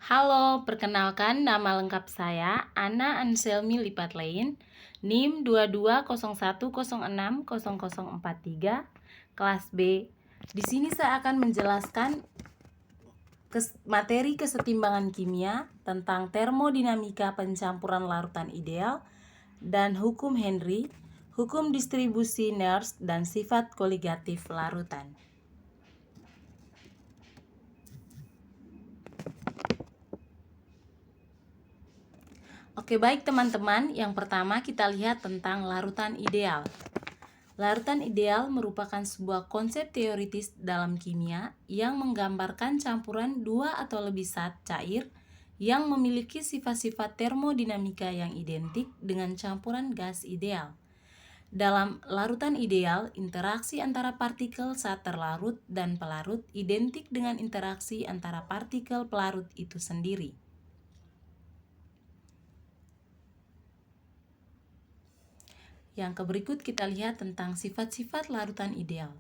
Halo, perkenalkan nama lengkap saya Ana Anselmi Lipatlein, NIM 2201060043, kelas B. Di sini saya akan menjelaskan materi kesetimbangan kimia tentang termodinamika pencampuran larutan ideal dan hukum Henry, hukum distribusi Nernst, dan sifat koligatif larutan. Oke, baik teman-teman, yang pertama kita lihat tentang larutan ideal. Larutan ideal merupakan sebuah konsep teoritis dalam kimia yang menggambarkan campuran dua atau lebih zat cair yang memiliki sifat-sifat termodinamika yang identik dengan campuran gas ideal. Dalam larutan ideal, interaksi antara partikel saat terlarut dan pelarut identik dengan interaksi antara partikel pelarut itu sendiri. Yang berikut kita lihat tentang sifat-sifat larutan ideal.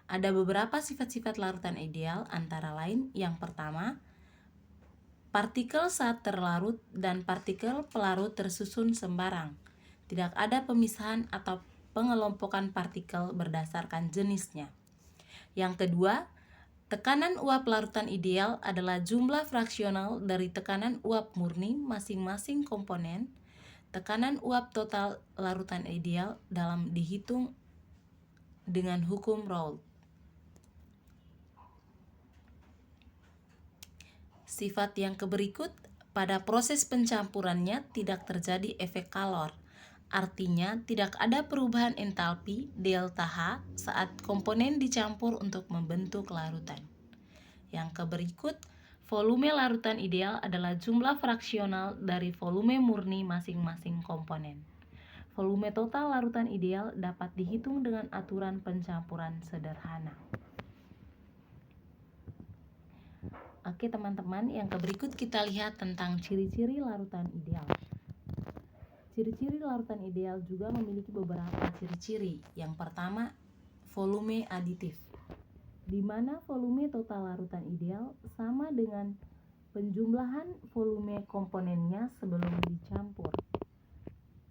Ada beberapa sifat-sifat larutan ideal, antara lain yang pertama, partikel saat terlarut dan partikel pelarut tersusun sembarang. Tidak ada pemisahan atau pengelompokan partikel berdasarkan jenisnya. Yang kedua, tekanan uap larutan ideal adalah jumlah fraksional dari tekanan uap murni masing-masing komponen. Tekanan uap total larutan ideal dalam dihitung dengan hukum Raoult. Sifat yang berikut, pada proses pencampurannya tidak terjadi efek kalor. Artinya tidak ada perubahan entalpi delta H saat komponen dicampur untuk membentuk larutan. Yang berikut, volume larutan ideal adalah jumlah fraksional dari volume murni masing-masing komponen. Volume total larutan ideal dapat dihitung dengan aturan pencampuran sederhana. Oke teman-teman, yang berikut kita lihat tentang ciri-ciri larutan ideal. Ciri-ciri larutan ideal juga memiliki beberapa ciri-ciri. Yang pertama, volume aditif, di mana volume total larutan ideal sama dengan penjumlahan volume komponennya sebelum dicampur.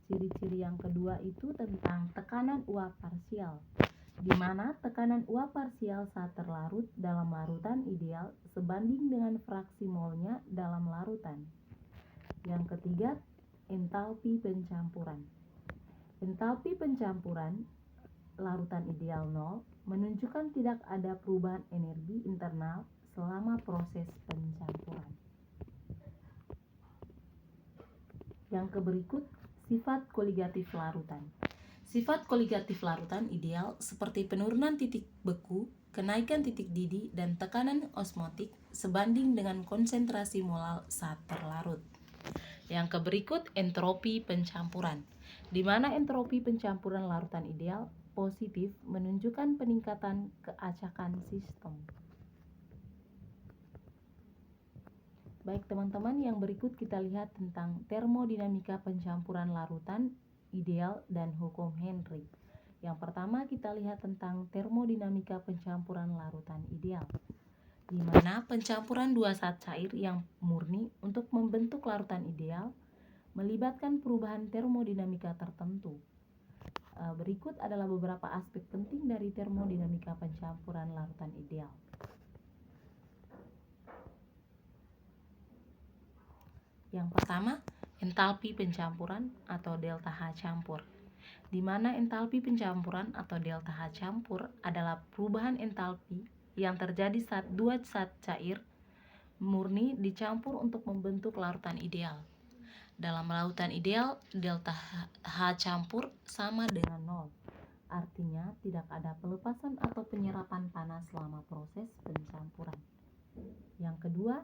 Ciri-ciri yang kedua itu tentang tekanan uap parsial, di mana tekanan uap parsial saat terlarut dalam larutan ideal sebanding dengan fraksi molnya dalam larutan. Yang ketiga, entalpi pencampuran. Entalpi pencampuran larutan ideal 0 menunjukkan tidak ada perubahan energi internal selama proses pencampuran. Yang berikut, sifat koligatif larutan. Sifat koligatif larutan ideal seperti penurunan titik beku, kenaikan titik didih, dan tekanan osmotik sebanding dengan konsentrasi molal saat terlarut. Yang berikut, entropi pencampuran, di mana entropi pencampuran larutan ideal positif menunjukkan peningkatan keacakan sistem. Baik teman-teman, yang berikut kita lihat tentang termodinamika pencampuran larutan ideal dan hukum Henry. Yang pertama kita lihat tentang termodinamika pencampuran larutan ideal, di mana pencampuran dua zat cair yang murni untuk membentuk larutan ideal melibatkan perubahan termodinamika tertentu. Berikut adalah beberapa aspek penting dari termodinamika pencampuran larutan ideal. Yang pertama, entalpi pencampuran atau delta H campur, di mana entalpi pencampuran atau delta H campur adalah perubahan entalpi yang terjadi saat dua zat cair murni dicampur untuk membentuk larutan ideal. Dalam larutan ideal, delta H campur sama dengan 0. Artinya tidak ada pelepasan atau penyerapan panas selama proses pencampuran. Yang kedua,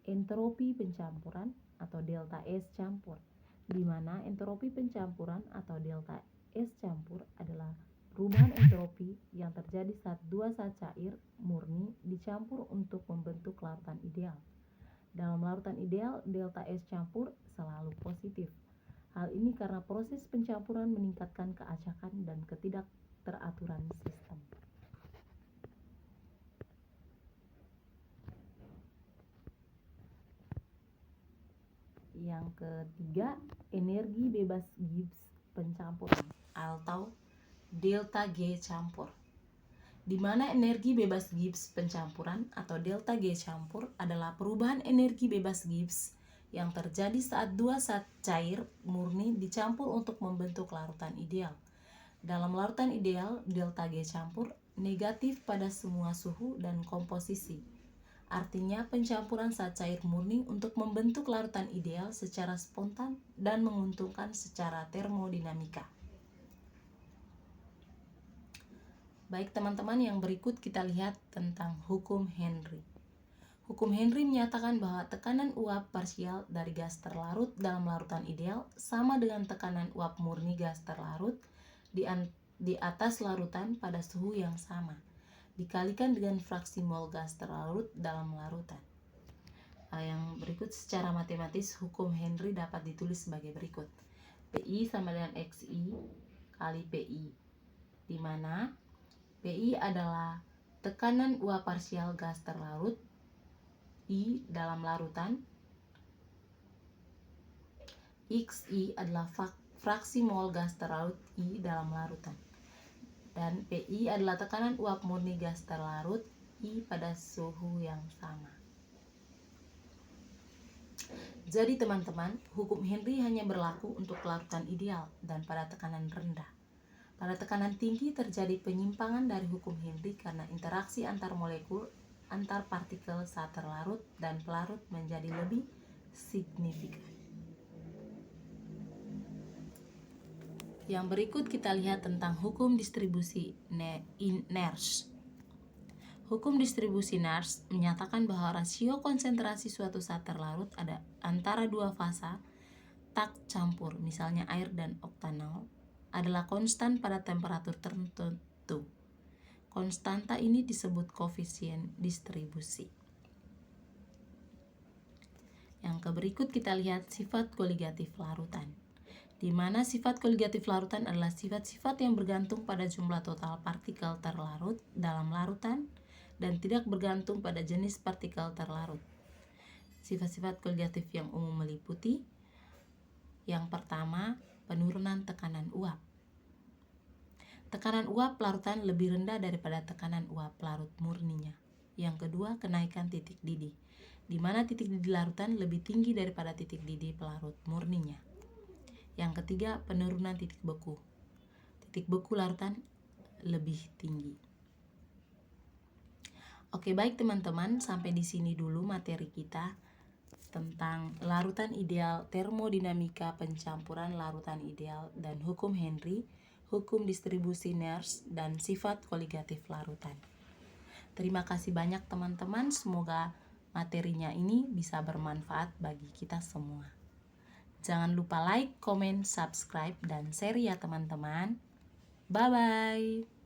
entropi pencampuran atau delta S campur, di mana entropi pencampuran atau delta S campur adalah perubahan entropi yang terjadi saat dua zat cair murni dicampur untuk membentuk larutan ideal. Dalam larutan ideal, delta S campur selalu positif. Hal ini karena proses pencampuran meningkatkan keacakan dan ketidakteraturan sistem. Yang ketiga, energi bebas Gibbs pencampuran atau delta G campur. Di mana energi bebas Gibbs pencampuran atau delta G campur adalah perubahan energi bebas Gibbs yang terjadi saat dua zat cair murni dicampur untuk membentuk larutan ideal. Dalam larutan ideal, delta G campur negatif pada semua suhu dan komposisi. Artinya pencampuran zat cair murni untuk membentuk larutan ideal secara spontan dan menguntungkan secara termodinamika. Baik teman-teman, yang berikut kita lihat tentang hukum Henry. Hukum Henry menyatakan bahwa tekanan uap parsial dari gas terlarut dalam larutan ideal sama dengan tekanan uap murni gas terlarut di atas larutan pada suhu yang sama, dikalikan dengan fraksi mol gas terlarut dalam larutan. Yang berikut secara matematis hukum Henry dapat ditulis sebagai berikut. PI sama dengan XI kali PI, di mana PI adalah tekanan uap parsial gas terlarut I dalam larutan, XI adalah fraksi mol gas terlarut I dalam larutan, dan PI adalah tekanan uap murni gas terlarut I pada suhu yang sama. Jadi teman-teman, hukum Henry hanya berlaku untuk larutan ideal dan pada tekanan rendah. Pada tekanan tinggi terjadi penyimpangan dari hukum Henry karena interaksi antar molekul, antar partikel saat terlarut dan pelarut menjadi lebih signifikan. Yang berikut kita lihat tentang hukum distribusi Nernst. Hukum distribusi Nernst menyatakan bahwa rasio konsentrasi suatu zat terlarut ada antara dua fasa tak campur, misalnya air dan oktanol, adalah konstan pada temperatur tertentu. Konstanta ini disebut koefisien distribusi. Yang berikut kita lihat sifat koligatif larutan, di mana sifat koligatif larutan adalah sifat-sifat yang bergantung pada jumlah total partikel terlarut dalam larutan dan tidak bergantung pada jenis partikel terlarut. Sifat-sifat koligatif yang umum meliputi: yang pertama, penurunan tekanan uap. Tekanan uap larutan lebih rendah daripada tekanan uap larut murninya. Yang kedua, kenaikan titik didih, di mana titik didih larutan lebih tinggi daripada titik didih pelarut murninya. Yang ketiga, penurunan titik beku. Titik beku larutan lebih tinggi. Oke, baik teman-teman, sampai di sini dulu materi kita tentang larutan ideal, termodinamika pencampuran larutan ideal, dan hukum Henry, hukum distribusi Nernst, dan sifat koligatif larutan. Terima kasih banyak teman-teman, semoga materinya ini bisa bermanfaat bagi kita semua. Jangan lupa like, comment, subscribe, dan share ya teman-teman. Bye-bye.